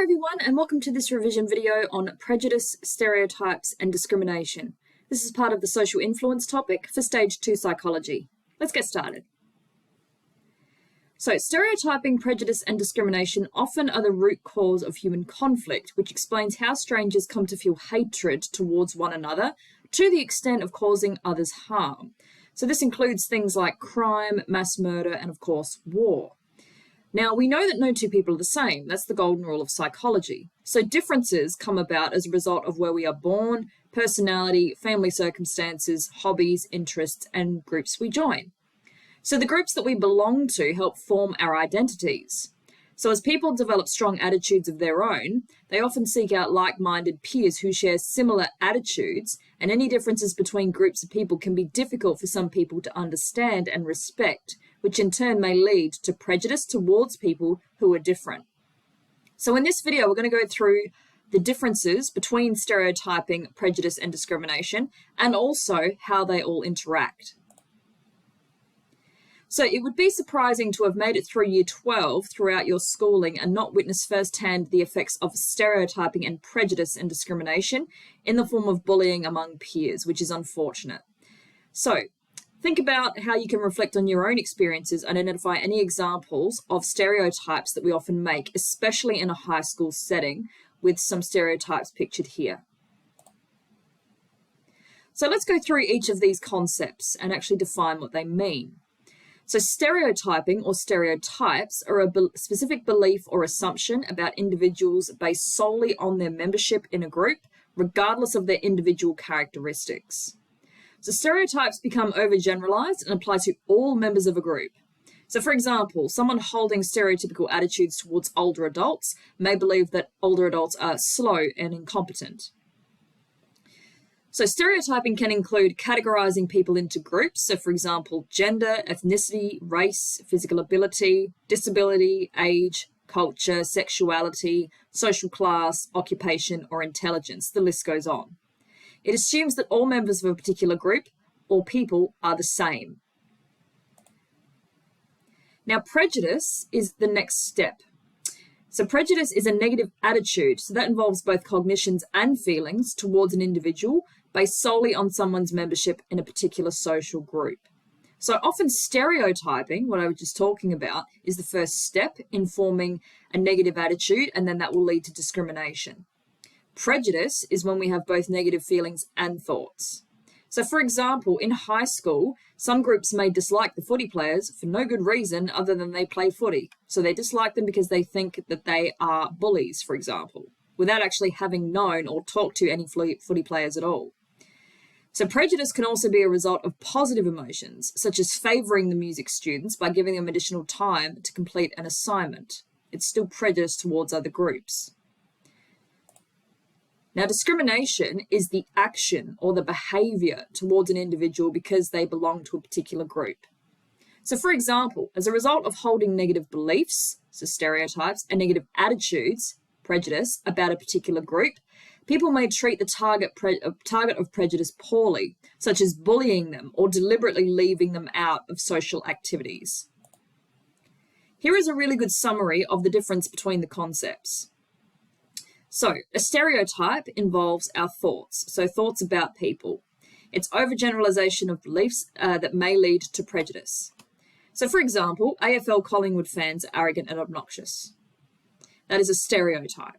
everyone, and welcome to this revision video on prejudice, stereotypes, and discrimination. This is part of the social influence topic for Stage 2 psychology. Let's get started. So, stereotyping, prejudice, and discrimination often are the root cause of human conflict, which explains how strangers come to feel hatred towards one another to the extent of causing others harm. So this includes things like crime, mass murder, and of course, war. Now, we know that no two people are the same. That's the golden rule of psychology. So differences come about as a result of where we are born, personality, family circumstances, hobbies, interests, and groups we join. So the groups that we belong to help form our identities. So as people develop strong attitudes of their own, they often seek out like-minded peers who share similar attitudes, and any differences between groups of people can be difficult for some people to understand and respect, which in turn may lead to prejudice towards people who are different. So in this video, we're going to go through the differences between stereotyping, prejudice, and discrimination, and also how they all interact. So it would be surprising to have made it through year 12 throughout your schooling and not witness firsthand the effects of stereotyping and prejudice and discrimination in the form of bullying among peers, which is unfortunate. So think about how you can reflect on your own experiences and identify any examples of stereotypes that we often make, especially in a high school setting, with some stereotypes pictured here. So let's go through each of these concepts and actually define what they mean. So stereotyping or stereotypes are a specific belief or assumption about individuals based solely on their membership in a group, regardless of their individual characteristics. So stereotypes become overgeneralized and apply to all members of a group. So for example, someone holding stereotypical attitudes towards older adults may believe that older adults are slow and incompetent. So stereotyping can include categorizing people into groups. So for example, gender, ethnicity, race, physical ability, disability, age, culture, sexuality, social class, occupation, or intelligence. The list goes on. It assumes that all members of a particular group or people are the same. Now, prejudice is the next step. So prejudice is a negative attitude. So that involves both cognitions and feelings towards an individual based solely on someone's membership in a particular social group. So often stereotyping, what I was just talking about, is the first step in forming a negative attitude, and then that will lead to discrimination. Prejudice is when we have both negative feelings and thoughts. So for example, in high school, some groups may dislike the footy players for no good reason other than they play footy. So they dislike them because they think that they are bullies, for example, without actually having known or talked to any footy players at all. So prejudice can also be a result of positive emotions, such as favoring the music students by giving them additional time to complete an assignment. It's still prejudice towards other groups. Now, discrimination is the action or the behavior towards an individual because they belong to a particular group. So for example, as a result of holding negative beliefs, so stereotypes, and negative attitudes, prejudice, about a particular group, people may treat the target of prejudice poorly, such as bullying them or deliberately leaving them out of social activities. Here is a really good summary of the difference between the concepts. So a stereotype involves our thoughts, so thoughts about people. It's overgeneralization of beliefs that may lead to prejudice. So for example, AFL Collingwood fans are arrogant and obnoxious. That is a stereotype.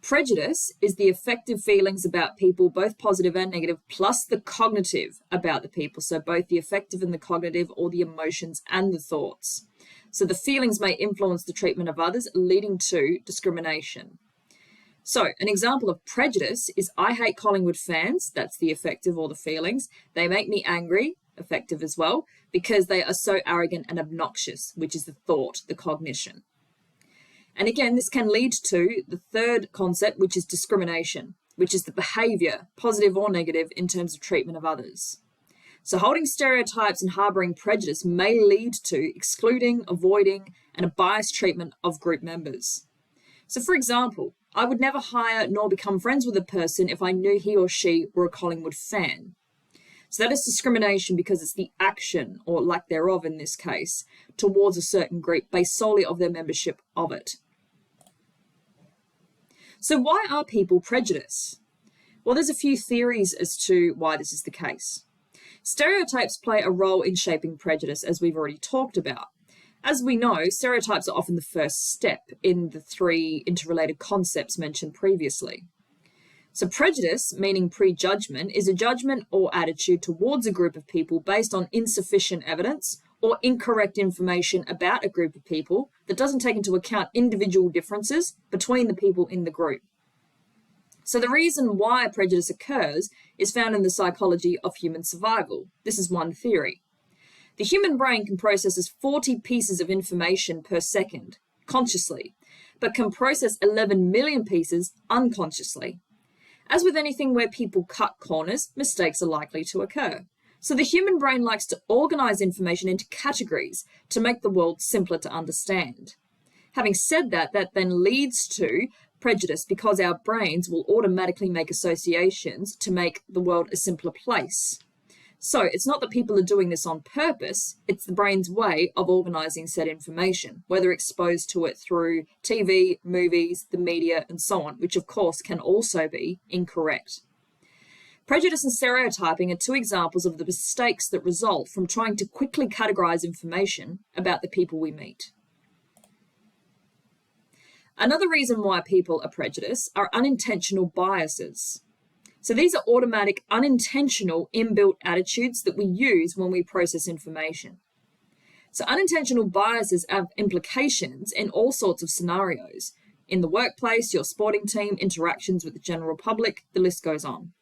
Prejudice is the affective feelings about people, both positive and negative, plus the cognitive about the people. So both the affective and the cognitive, or the emotions and the thoughts. So the feelings may influence the treatment of others, leading to discrimination. So an example of prejudice is I hate Collingwood fans. That's the affective or the feelings. They make me angry, affective as well, because they are so arrogant and obnoxious, which is the thought, the cognition. And again, this can lead to the third concept, which is discrimination, which is the behavior, positive or negative, in terms of treatment of others. So holding stereotypes and harboring prejudice may lead to excluding, avoiding, and a biased treatment of group members. So for example, I would never hire nor become friends with a person if I knew he or she were a Collingwood fan. So that is discrimination because it's the action, or lack thereof in this case, towards a certain group based solely on their membership of it. So why are people prejudiced? Well, there's a few theories as to why this is the case. Stereotypes play a role in shaping prejudice, as we've already talked about. As we know, stereotypes are often the first step in the three interrelated concepts mentioned previously. So prejudice, meaning prejudgment, is a judgment or attitude towards a group of people based on insufficient evidence or incorrect information about a group of people that doesn't take into account individual differences between the people in the group. So the reason why prejudice occurs is found in the psychology of human survival. This is one theory. The human brain can process 40 pieces of information per second, consciously, but can process 11 million pieces unconsciously. As with anything where people cut corners, mistakes are likely to occur. So the human brain likes to organize information into categories to make the world simpler to understand. Having said that, that then leads to prejudice because our brains will automatically make associations to make the world a simpler place. So it's not that people are doing this on purpose, it's the brain's way of organizing said information, whether exposed to it through TV, movies, the media, and so on, which of course can also be incorrect. Prejudice and stereotyping are two examples of the mistakes that result from trying to quickly categorize information about the people we meet. Another reason why people are prejudiced are unintentional biases. So these are automatic, unintentional, inbuilt attitudes that we use when we process information. So unintentional biases have implications in all sorts of scenarios. In the workplace, your sporting team, interactions with the general public, the list goes on.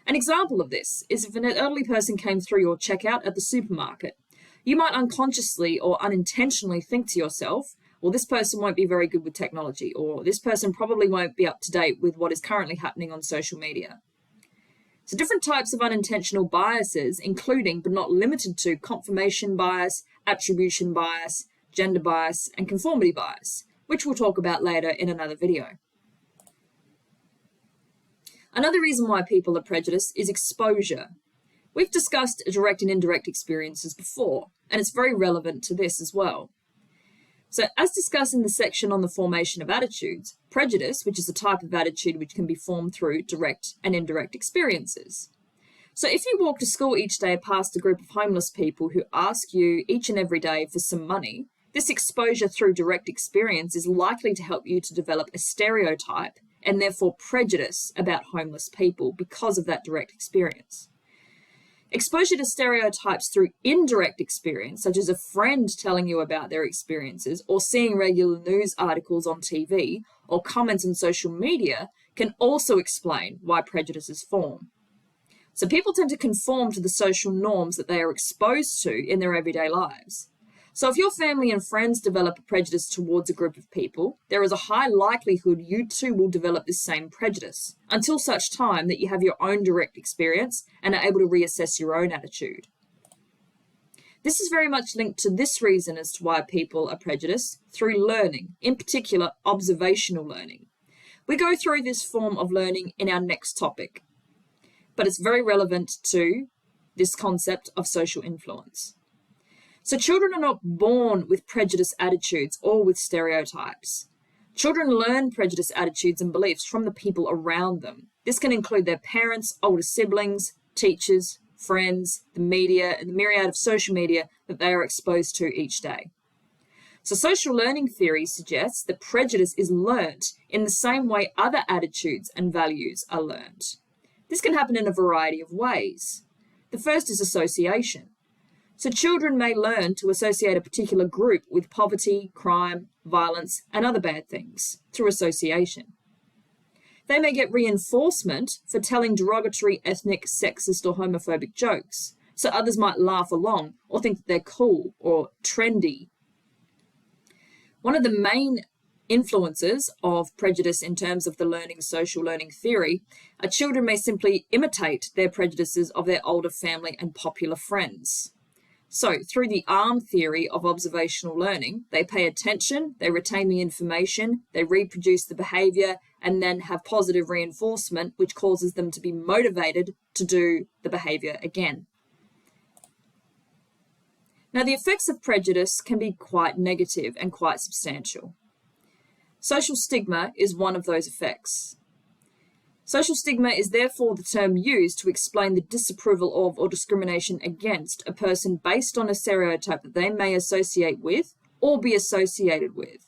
An example of this is if an elderly person came through your checkout at the supermarket. You might unconsciously or unintentionally think to yourself, well, this person won't be very good with technology, or this person probably won't be up to date with what is currently happening on social media. So different types of unintentional biases, including but not limited to confirmation bias, attribution bias, gender bias, and conformity bias, which we'll talk about later in another video. Another reason why people are prejudiced is exposure. We've discussed direct and indirect experiences before, and it's very relevant to this as well. So as discussed in the section on the formation of attitudes, prejudice, which is a type of attitude which can be formed through direct and indirect experiences. So if you walk to school each day past a group of homeless people who ask you each and every day for some money, this exposure through direct experience is likely to help you to develop a stereotype and therefore prejudice about homeless people because of that direct experience. Exposure to stereotypes through indirect experience, such as a friend telling you about their experiences or seeing regular news articles on TV or comments on social media, can also explain why prejudices form. So people tend to conform to the social norms that they are exposed to in their everyday lives. So if your family and friends develop a prejudice towards a group of people, there is a high likelihood you too will develop this same prejudice, until such time that you have your own direct experience and are able to reassess your own attitude. This is very much linked to this reason as to why people are prejudiced through learning, in particular observational learning. We go through this form of learning in our next topic, but it's very relevant to this concept of social influence. So children are not born with prejudiced attitudes or with stereotypes. Children learn prejudiced attitudes and beliefs from the people around them. This can include their parents, older siblings, teachers, friends, the media, and the myriad of social media that they are exposed to each day. So social learning theory suggests that prejudice is learnt in the same way other attitudes and values are learnt. This can happen in a variety of ways. The first is association. So children may learn to associate a particular group with poverty, crime, violence, and other bad things through association. They may get reinforcement for telling derogatory, ethnic, sexist, or homophobic jokes, so others might laugh along or think that they're cool or trendy. One of the main influences of prejudice in terms of the social learning theory are children may simply imitate their prejudices of their older family and popular friends. So through the arm theory of observational learning, they pay attention, they retain the information, they reproduce the behavior, and then have positive reinforcement, which causes them to be motivated to do the behavior again. Now, the effects of prejudice can be quite negative and quite substantial. Social stigma is one of those effects. Social stigma is therefore the term used to explain the disapproval of or discrimination against a person based on a stereotype that they may associate with or be associated with.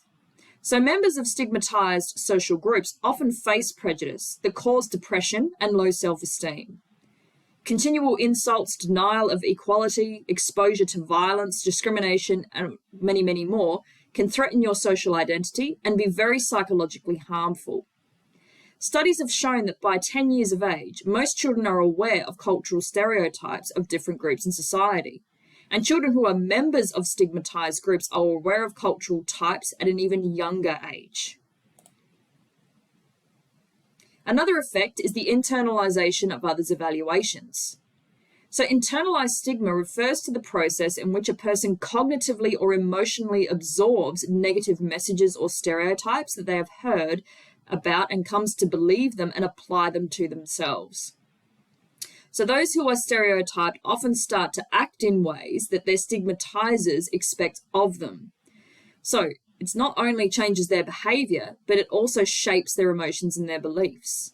So members of stigmatized social groups often face prejudice that cause depression and low self-esteem. Continual insults, denial of equality, exposure to violence, discrimination, and many, many more can threaten your social identity and be very psychologically harmful. Studies have shown that by 10 years of age, most children are aware of cultural stereotypes of different groups in society. And children who are members of stigmatized groups are aware of cultural types at an even younger age. Another effect is the internalization of others' evaluations. So internalized stigma refers to the process in which a person cognitively or emotionally absorbs negative messages or stereotypes that they have heard about and comes to believe them and apply them to themselves. So those who are stereotyped often start to act in ways that their stigmatizers expect of them. So it's not only changes their behavior, but it also shapes their emotions and their beliefs.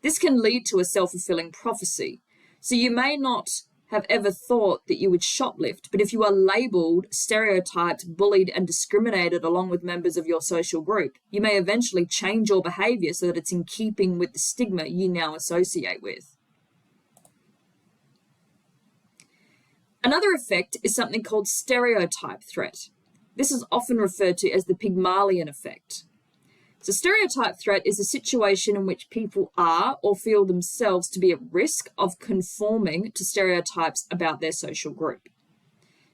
This can lead to a self-fulfilling prophecy. So you may not have ever thought that you would shoplift, but if you are labeled, stereotyped, bullied, and discriminated along with members of your social group, you may eventually change your behavior so that it's in keeping with the stigma you now associate with. Another effect is something called stereotype threat. This is often referred to as the Pygmalion effect. So stereotype threat is a situation in which people are or feel themselves to be at risk of conforming to stereotypes about their social group.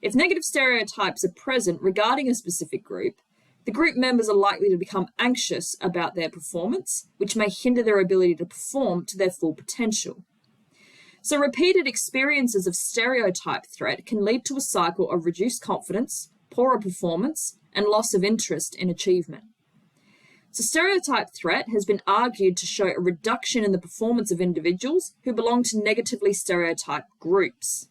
If negative stereotypes are present regarding a specific group, the group members are likely to become anxious about their performance, which may hinder their ability to perform to their full potential. So repeated experiences of stereotype threat can lead to a cycle of reduced confidence, poorer performance, and loss of interest in achievement. So stereotype threat has been argued to show a reduction in the performance of individuals who belong to negatively stereotyped groups.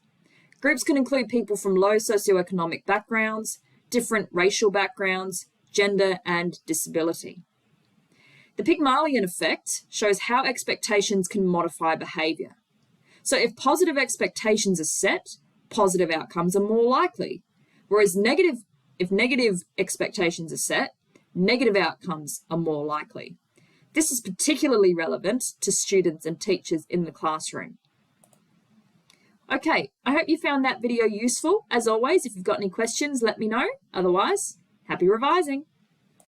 Groups can include people from low socioeconomic backgrounds, different racial backgrounds, gender, and disability. The Pygmalion effect shows how expectations can modify behavior. So if positive expectations are set, positive outcomes are more likely, whereas if negative expectations are set, negative outcomes are more likely. This is particularly relevant to students and teachers in the classroom. Okay, I hope you found that video useful. As always, if you've got any questions, let me know. Otherwise, happy revising.